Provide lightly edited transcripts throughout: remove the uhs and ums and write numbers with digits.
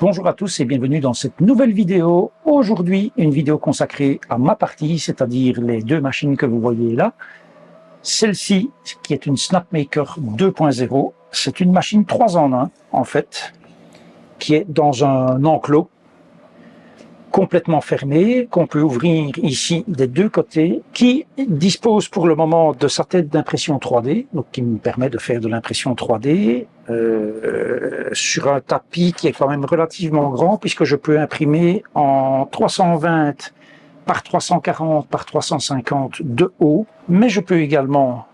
Bonjour à tous et bienvenue dans cette nouvelle vidéo. Aujourd'hui, une vidéo consacrée à ma partie, c'est-à-dire les deux machines que vous voyez là. Celle-ci, qui est une Snapmaker 2.0, c'est une machine 3 en 1, en fait, qui est dans un enclos complètement fermé, qu'on peut ouvrir ici des deux côtés, qui dispose pour le moment de sa tête d'impression 3D, donc qui me permet de faire de l'impression 3D sur un tapis qui est quand même relativement grand, puisque je peux imprimer en 320 par 340 par 350 de haut, mais je peux également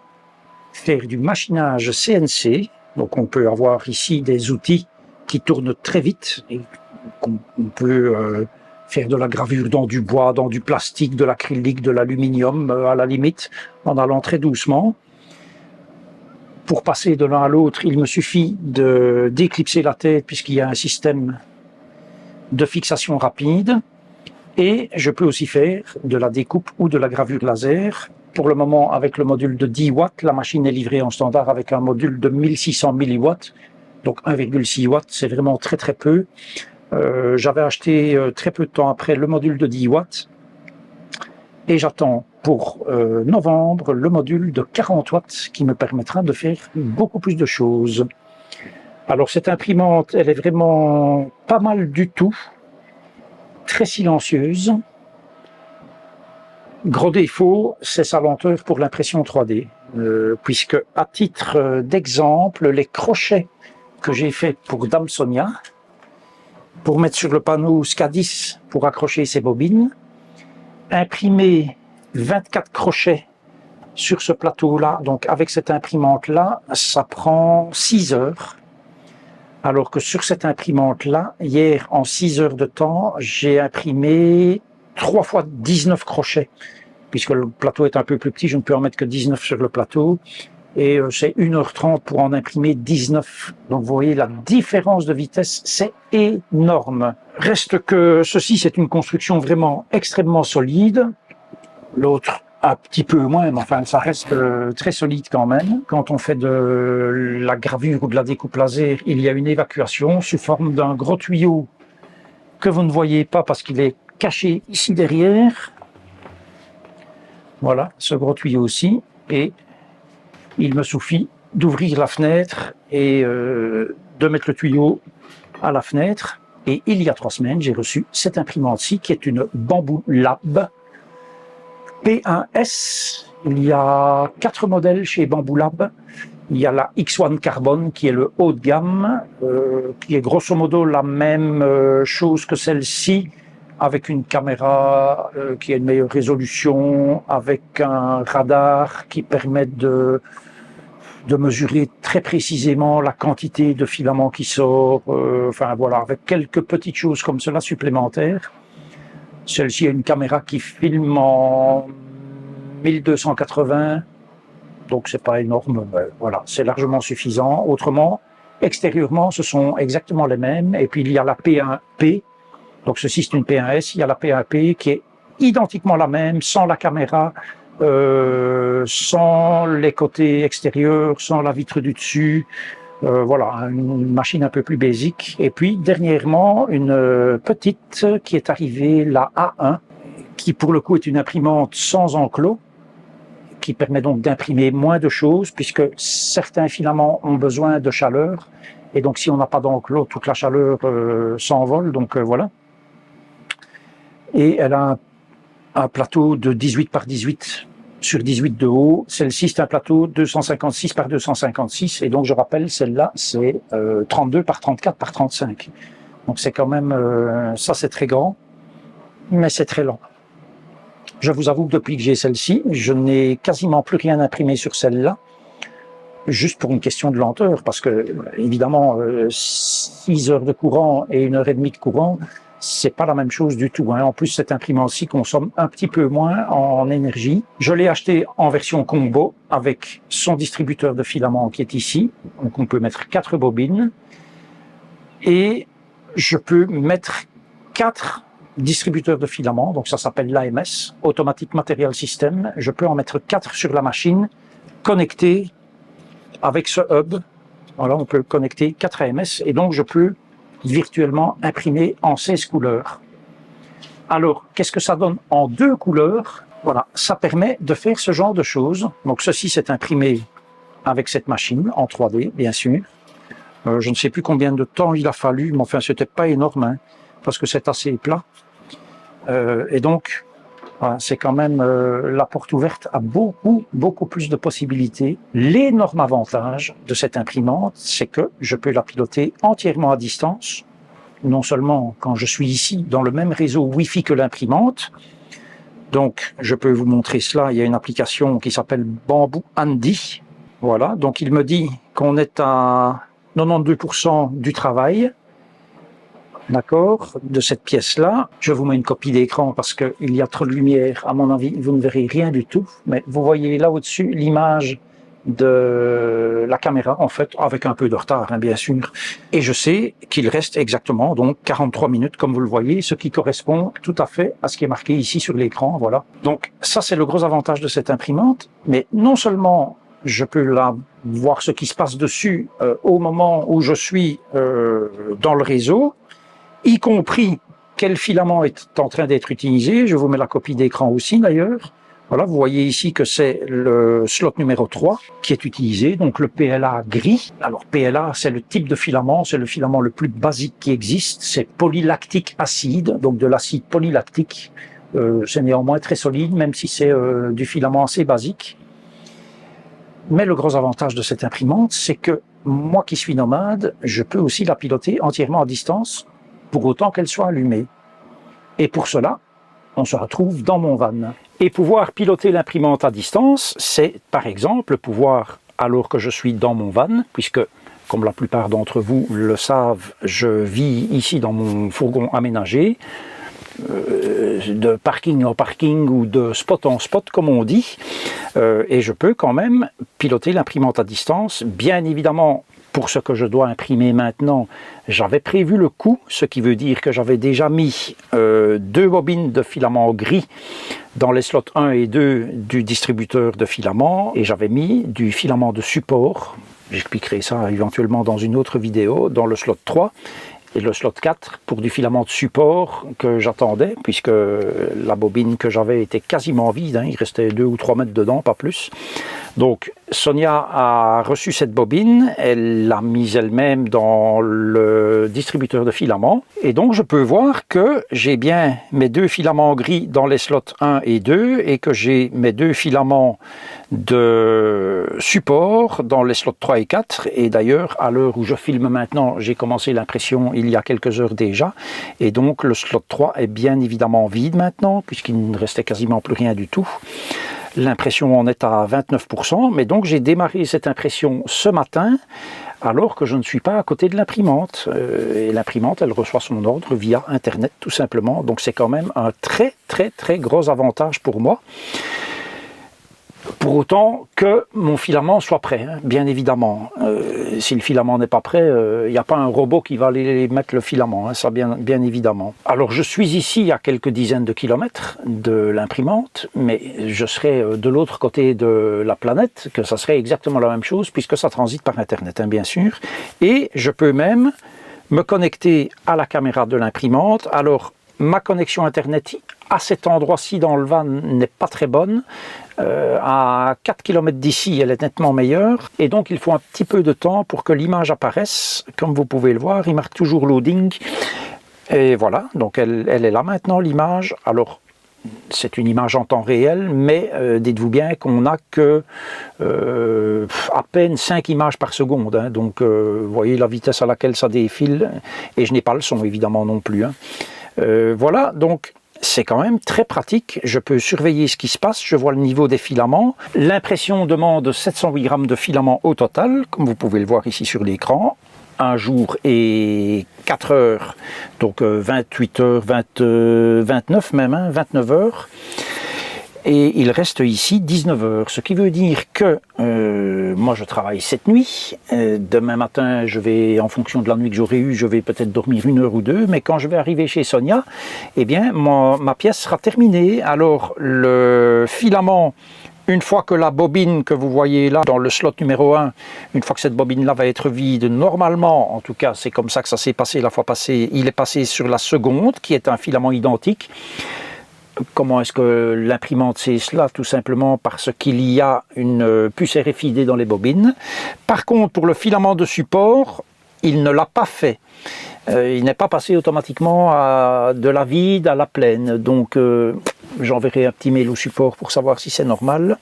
faire du machinage CNC, donc on peut avoir ici des outils qui tournent très vite, et qu'on peut faire de la gravure dans du bois, dans du plastique, de l'acrylique, de l'aluminium, à la limite, en allant très doucement. Pour passer de l'un à l'autre, il me suffit d'éclipser la tête puisqu'il y a un système de fixation rapide. Et je peux aussi faire de la découpe ou de la gravure laser. Pour le moment, avec le module de 10 watts, la machine est livrée en standard avec un module de 1600 milliwatts. Donc 1,6 watts, c'est vraiment très très peu. J'avais acheté très peu de temps après le module de 10 watts et j'attends pour novembre le module de 40 watts qui me permettra de faire beaucoup plus de choses. Alors cette imprimante, elle est vraiment pas mal du tout, très silencieuse. Gros défaut, c'est sa lenteur pour l'impression 3D, puisque à titre d'exemple, les crochets que j'ai fait pour Dame Sonia, pour mettre sur le panneau SCADIS pour accrocher ses bobines, imprimer 24 crochets sur ce plateau-là, donc avec cette imprimante-là, ça prend 6 heures. Alors que sur cette imprimante-là, hier, en 6 heures de temps, j'ai imprimé 3 fois 19 crochets. Puisque le plateau est un peu plus petit, je ne peux en mettre que 19 sur le plateau. Et c'est 1h30 pour en imprimer 19. Donc vous voyez, la différence de vitesse, c'est énorme. Reste que ceci, c'est une construction vraiment extrêmement solide. L'autre, un petit peu moins, mais enfin, ça reste très solide quand même. Quand on fait de la gravure ou de la découpe laser, il y a une évacuation sous forme d'un gros tuyau que vous ne voyez pas parce qu'il est caché ici derrière. Voilà, ce gros tuyau aussi. Et il me suffit d'ouvrir la fenêtre et de mettre le tuyau à la fenêtre. Et il y a 3 semaines, j'ai reçu cette imprimante-ci qui est une Bamboo Lab P1S. Il y a 4 modèles chez Bamboo Lab. Il y a la X1 Carbon qui est le haut de gamme, qui est grosso modo la même chose que celle-ci, avec une caméra qui a une meilleure résolution, avec un radar qui permet de mesurer très précisément la quantité de filaments qui sort, enfin voilà, avec quelques petites choses comme cela supplémentaires. Celle-ci a une caméra qui filme en 1280, donc c'est pas énorme, mais voilà, c'est largement suffisant. Autrement, extérieurement, ce sont exactement les mêmes. Et puis il y a la P1P, donc ceci c'est une P1S, il y a la P1P qui est identiquement la même, sans la caméra, sans les côtés extérieurs, sans la vitre du dessus. Voilà, une machine un peu plus basique. Et puis dernièrement, une petite qui est arrivée, la A1, qui pour le coup est une imprimante sans enclos, qui permet donc d'imprimer moins de choses, puisque certains filaments ont besoin de chaleur. Et donc si on n'a pas d'enclos, toute la chaleur s'envole, donc voilà. Et elle a un plateau de 18 par 18 sur 18 de haut. Celle-ci, c'est un plateau 256 par 256. Et donc, je rappelle, celle-là, c'est 32 par 34 par 35. Donc, c'est quand même... ça, c'est très grand, mais c'est très lent. Je vous avoue que depuis que j'ai celle-ci, je n'ai quasiment plus rien imprimé sur celle-là, juste pour une question de lenteur, parce que, évidemment, 6 heures de courant et 1h30 de courant, c'est pas la même chose du tout. En plus, cette imprimante-ci consomme un petit peu moins en énergie. Je l'ai acheté en version combo avec son distributeur de filaments qui est ici. Donc, on peut mettre 4 bobines. Et je peux mettre 4 distributeurs de filaments. Donc, ça s'appelle l'AMS, Automatic Material System. Je peux en mettre 4 sur la machine, connectés avec ce hub. Voilà, on peut connecter 4 AMS. Et donc, je peux virtuellement imprimé en 16 couleurs. Alors, qu'est-ce que ça donne en 2 couleurs? Voilà, ça permet de faire ce genre de choses. Donc, ceci s'est imprimé avec cette machine en 3D, bien sûr. Je ne sais plus combien de temps il a fallu, mais enfin, c'était pas énorme, hein, parce que c'est assez plat. Et donc, voilà, c'est quand même la porte ouverte à beaucoup plus de possibilités. L'énorme avantage de cette imprimante, c'est que je peux la piloter entièrement à distance. Non seulement quand je suis ici dans le même réseau Wi-Fi que l'imprimante. Donc, je peux vous montrer cela. Il y a une application qui s'appelle Bamboo Handy. Voilà. Donc, il me dit qu'on est à 92% du travail. D'accord, de cette pièce-là. Je vous mets une copie d'écran parce qu'il y a trop de lumière. À mon avis, vous ne verrez rien du tout. Mais vous voyez là au-dessus l'image de la caméra, en fait, avec un peu de retard, hein, bien sûr. Et je sais qu'il reste exactement donc 43 minutes, comme vous le voyez, ce qui correspond tout à fait à ce qui est marqué ici sur l'écran. Voilà. Donc ça, c'est le gros avantage de cette imprimante. Mais non seulement je peux là voir ce qui se passe dessus au moment où je suis dans le réseau, y compris quel filament est en train d'être utilisé. Je vous mets la copie d'écran aussi d'ailleurs. Voilà, vous voyez ici que c'est le slot numéro 3 qui est utilisé, donc le PLA gris. Alors PLA, c'est le type de filament, c'est le filament le plus basique qui existe. C'est polylactique acide, donc de l'acide polylactique. C'est néanmoins très solide, même si c'est du filament assez basique. Mais le gros avantage de cette imprimante, c'est que moi qui suis nomade, je peux aussi la piloter entièrement à distance, pour autant qu'elle soit allumée. Et pour cela, on se retrouve dans mon van. Et pouvoir piloter l'imprimante à distance, c'est par exemple pouvoir, alors que je suis dans mon van, puisque, comme la plupart d'entre vous le savent, je vis ici dans mon fourgon aménagé, de parking en parking ou de spot en spot, comme on dit, et je peux quand même piloter l'imprimante à distance, bien évidemment. Pour ce que je dois imprimer maintenant, j'avais prévu le coup, ce qui veut dire que j'avais déjà mis 2 bobines de filament gris dans les slots 1 et 2 du distributeur de filaments, et j'avais mis du filament de support, j'expliquerai ça éventuellement dans une autre vidéo, dans le slot 3, et le slot 4 pour du filament de support que j'attendais, puisque la bobine que j'avais était quasiment vide, hein, il restait 2 ou 3 mètres dedans, pas plus. Donc Sonia a reçu cette bobine, elle l'a mise elle-même dans le distributeur de filaments, et donc je peux voir que j'ai bien mes 2 filaments gris dans les slots 1 et 2, et que j'ai mes 2 filaments de support dans les slots 3 et 4, et d'ailleurs à l'heure où je filme maintenant, j'ai commencé l'impression il y a quelques heures déjà, et donc le slot 3 est bien évidemment vide maintenant, puisqu'il ne restait quasiment plus rien du tout. L'impression en est à 29%, mais donc j'ai démarré cette impression ce matin, alors que je ne suis pas à côté de l'imprimante. Et l'imprimante, elle reçoit son ordre via Internet, tout simplement. Donc c'est quand même un très gros avantage pour moi. Pour autant que mon filament soit prêt, hein, bien évidemment. Si le filament n'est pas prêt, il n'y a pas un robot qui va aller mettre le filament, hein, ça bien évidemment. Alors je suis ici à quelques dizaines de kilomètres de l'imprimante, mais je serai de l'autre côté de la planète, que ça serait exactement la même chose, puisque ça transite par Internet, hein, bien sûr. Et je peux même me connecter à la caméra de l'imprimante. Alors ma connexion Internet à cet endroit-ci dans le van n'est pas très bonne. À 4 km d'ici, elle est nettement meilleure. Et donc, il faut un petit peu de temps pour que l'image apparaisse. Comme vous pouvez le voir, il marque toujours loading. Et voilà, donc elle est là maintenant, l'image. Alors, c'est une image en temps réel, mais dites-vous bien qu'on n'a que à peine 5 images par seconde. Hein. Donc, vous voyez la vitesse à laquelle ça défile. Et je n'ai pas le son, évidemment, non plus. Hein. Voilà, donc c'est quand même très pratique. Je peux surveiller ce qui se passe, je vois le niveau des filaments. L'impression demande 708 grammes de filaments au total, comme vous pouvez le voir ici sur l'écran. Un jour et 4 heures, donc 28 heures, 29 même, hein, 29 heures. Et il reste ici 19 heures, ce qui veut dire que moi je travaille cette nuit. Demain matin, je vais, en fonction de la nuit que j'aurai eue, je vais peut-être dormir 1 heure ou 2. Mais quand je vais arriver chez Sonia, eh bien ma pièce sera terminée. Alors le filament Une fois que la bobine que vous voyez là, dans le slot numéro 1, une fois que cette bobine-là va être vide, normalement, en tout cas c'est comme ça que ça s'est passé la fois passée, il est passé sur la seconde, qui est un filament identique. Comment est-ce que l'imprimante sait cela? Tout simplement parce qu'il y a une puce RFID dans les bobines. Par contre, pour le filament de support, il ne l'a pas fait. Il n'est pas passé automatiquement de la vide à la pleine. Donc, j'enverrai un petit mail au support pour savoir si c'est normal.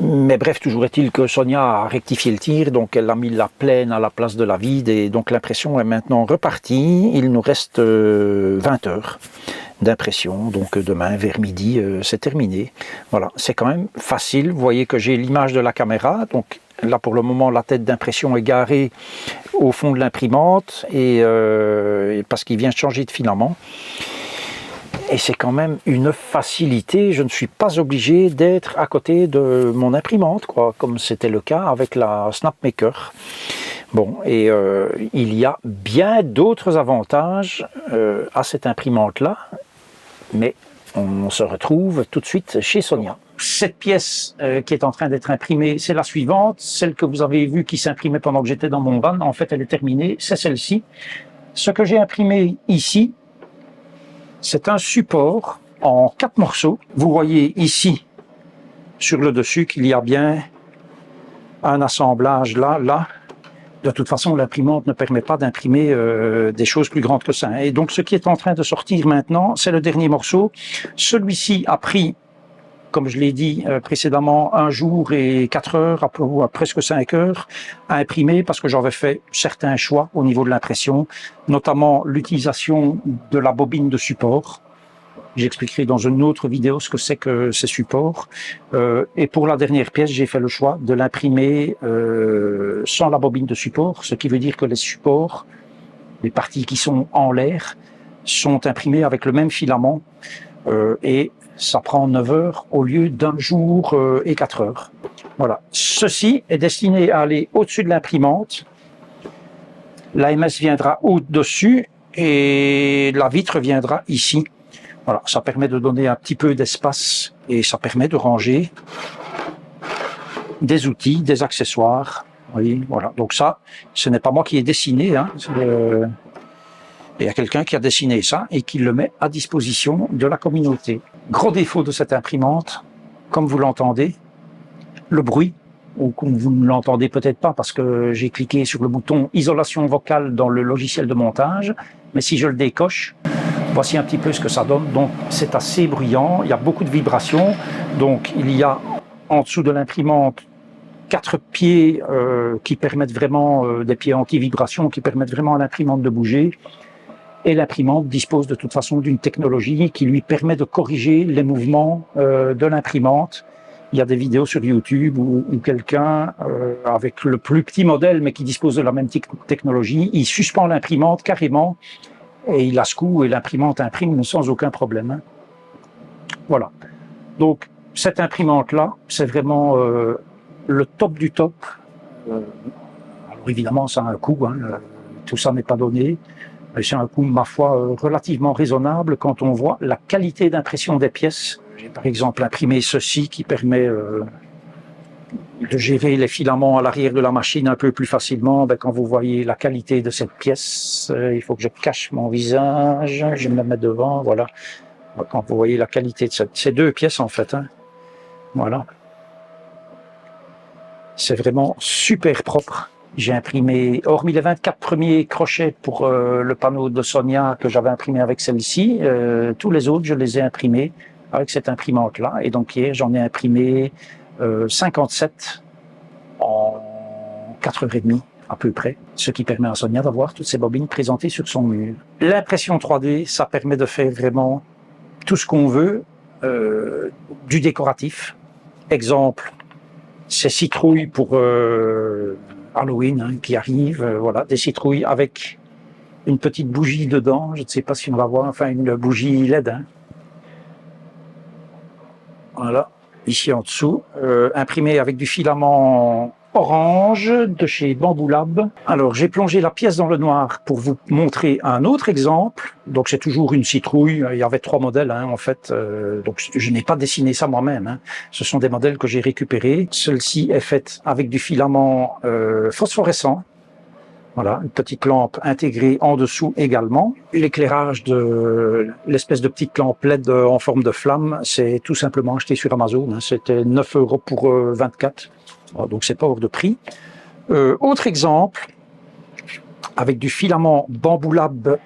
Mais bref, toujours est-il que Sonia a rectifié le tir, donc elle a mis la pleine à la place de la vide, et donc l'impression est maintenant repartie. Il nous reste 20 heures d'impression, donc demain vers midi c'est terminé. Voilà, c'est quand même facile. Vous voyez que j'ai l'image de la caméra, donc là pour le moment la tête d'impression est garée au fond de l'imprimante, et parce qu'il vient de changer de filament. Et c'est quand même une facilité, je ne suis pas obligé d'être à côté de mon imprimante, quoi, comme c'était le cas avec la Snapmaker. Bon, et il y a bien d'autres avantages à cette imprimante-là, mais on se retrouve tout de suite chez Sonia. Cette pièce qui est en train d'être imprimée, c'est la suivante, celle que vous avez vue qui s'imprimait pendant que j'étais dans mon van. En fait, elle est terminée, c'est celle-ci. Ce que j'ai imprimé ici, c'est un support en 4 morceaux. Vous voyez ici, sur le dessus, qu'il y a bien un assemblage là. De toute façon, l'imprimante ne permet pas d'imprimer des choses plus grandes que ça. Et donc, ce qui est en train de sortir maintenant, c'est le dernier morceau. Celui-ci a pris, comme je l'ai dit précédemment, 1 jour et 4 heures, à presque 5 heures, à imprimer, parce que j'avais fait certains choix au niveau de l'impression, notamment l'utilisation de la bobine de support. J'expliquerai dans une autre vidéo ce que c'est que ces supports. Et pour la dernière pièce, j'ai fait le choix de l'imprimer sans la bobine de support, ce qui veut dire que les supports, les parties qui sont en l'air, sont imprimées avec le même filament, et ça prend 9 heures au lieu d'1 jour et 4 heures. Voilà. Ceci est destiné à aller au-dessus de l'imprimante. L'AMS viendra au-dessus et la vitre viendra ici. Voilà, ça permet de donner un petit peu d'espace et ça permet de ranger des outils, des accessoires. Oui, voilà. Donc ça, ce n'est pas moi qui ai dessiné, hein. Il y a quelqu'un qui a dessiné ça et qui le met à disposition de la communauté. Gros défaut de cette imprimante, comme vous l'entendez, le bruit, ou comme vous ne l'entendez peut-être pas parce que j'ai cliqué sur le bouton isolation vocale dans le logiciel de montage, mais si je le décoche, voici un petit peu ce que ça donne. Donc c'est assez bruyant, il y a beaucoup de vibrations. Donc il y a en dessous de l'imprimante 4 pieds qui permettent vraiment, des pieds anti-vibration, qui permettent vraiment à l'imprimante de bouger. Et l'imprimante dispose de toute façon d'une technologie qui lui permet de corriger les mouvements de l'imprimante. Il y a des vidéos sur YouTube où quelqu'un, avec le plus petit modèle, mais qui dispose de la même technologie, il suspend l'imprimante carrément et il la secoue et l'imprimante imprime sans aucun problème. Hein. Voilà. Donc, cette imprimante-là, c'est vraiment le top du top. Alors évidemment, ça a un coût, hein, tout ça n'est pas donné. C'est un coût, ma foi, relativement raisonnable quand on voit la qualité d'impression des pièces. J'ai par exemple imprimé ceci qui permet de gérer les filaments à l'arrière de la machine un peu plus facilement. Ben, quand vous voyez la qualité de cette pièce, il faut que je cache mon visage, je me la mets devant, voilà. Quand vous voyez la qualité de ces 2 pièces en fait, hein, voilà. C'est vraiment super propre. J'ai imprimé, hormis les 24 premiers crochets pour le panneau de Sonia que j'avais imprimé avec celle-ci, tous les autres, je les ai imprimés avec cette imprimante-là. Et donc hier, j'en ai imprimé 57 en 4h30 à peu près, ce qui permet à Sonia d'avoir toutes ces bobines présentées sur son mur. L'impression 3D, ça permet de faire vraiment tout ce qu'on veut, du décoratif. Exemple, ces citrouilles pour Halloween hein, qui arrive, voilà, des citrouilles avec une petite bougie dedans, je ne sais pas si on va voir, enfin une bougie LED. Hein. Voilà, ici en dessous, imprimé avec du filament orange de chez Bamboo Lab. Alors, j'ai plongé la pièce dans le noir pour vous montrer un autre exemple. Donc, c'est toujours une citrouille. Il y avait 3 modèles, hein, en fait. Donc, je n'ai pas dessiné ça moi-même, hein. Ce sont des modèles que j'ai récupérés. Celle-ci est faite avec du filament phosphorescent. Voilà, une petite lampe intégrée en dessous également. L'éclairage de l'espèce de petite lampe LED en forme de flamme, c'est tout simplement acheté sur Amazon, hein. C'était 9 € pour 24. Donc c'est pas hors de prix. Autre exemple, avec du filament Bamboo Lab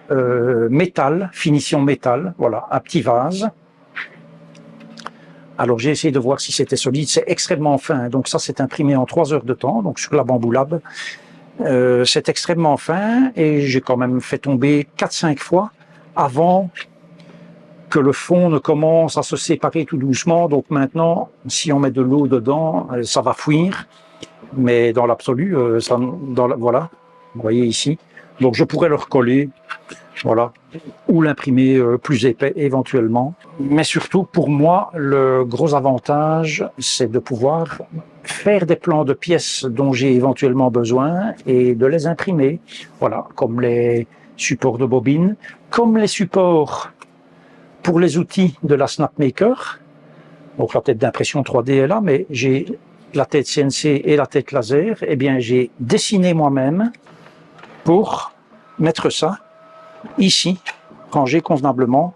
métal, finition métal, voilà, un petit vase. Alors j'ai essayé de voir si c'était solide, c'est extrêmement fin, donc ça c'est imprimé en 3 heures de temps, donc sur la Bamboo Lab. C'est extrêmement fin et j'ai quand même fait tomber 4-5 fois avant que le fond ne commence à se séparer tout doucement. Donc maintenant, si on met de l'eau dedans, ça va fuir. Mais dans l'absolu, voilà, vous voyez ici. Donc je pourrais le recoller, voilà, ou l'imprimer plus épais éventuellement. Mais surtout, pour moi, le gros avantage, c'est de pouvoir faire des plans de pièces dont j'ai éventuellement besoin et de les imprimer. Voilà, comme les supports de bobines, comme les supports pour les outils de la Snapmaker. Donc la tête d'impression 3D est là, mais j'ai la tête CNC et la tête laser. Eh bien, j'ai dessiné moi-même pour mettre ça ici, rangé convenablement,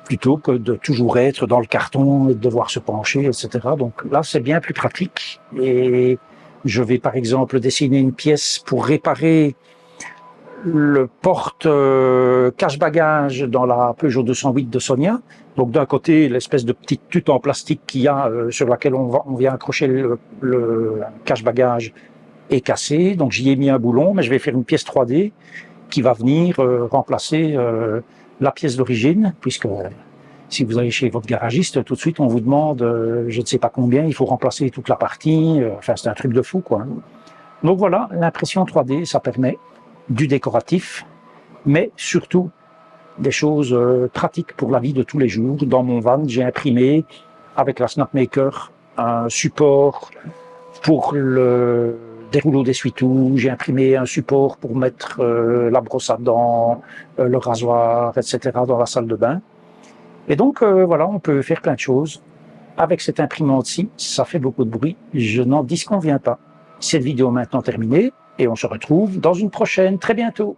plutôt que de toujours être dans le carton et de devoir se pencher, etc. Donc là, c'est bien plus pratique. Et je vais par exemple dessiner une pièce pour réparer le porte cache-bagages dans la Peugeot 208 de Sonia. Donc d'un côté, l'espèce de petite tute en plastique qu'il y a sur laquelle on vient accrocher le cache-bagages est cassé. Donc j'y ai mis un boulon, mais je vais faire une pièce 3D qui va venir remplacer la pièce d'origine, puisque si vous allez chez votre garagiste, tout de suite on vous demande je ne sais pas combien, il faut remplacer toute la partie, enfin c'est un truc de fou quoi. Donc voilà, l'impression 3D, ça permet du décoratif, mais surtout des choses pratiques pour la vie de tous les jours. Dans mon van, j'ai imprimé avec la Snapmaker un support pour le rouleaux d'essuie-tout, j'ai imprimé un support pour mettre la brosse à dents, le rasoir, etc. dans la salle de bain. Et donc voilà, on peut faire plein de choses. Avec cette imprimante-ci, ça fait beaucoup de bruit, je n'en disconviens pas. Cette vidéo est maintenant terminée et on se retrouve dans une prochaine très bientôt.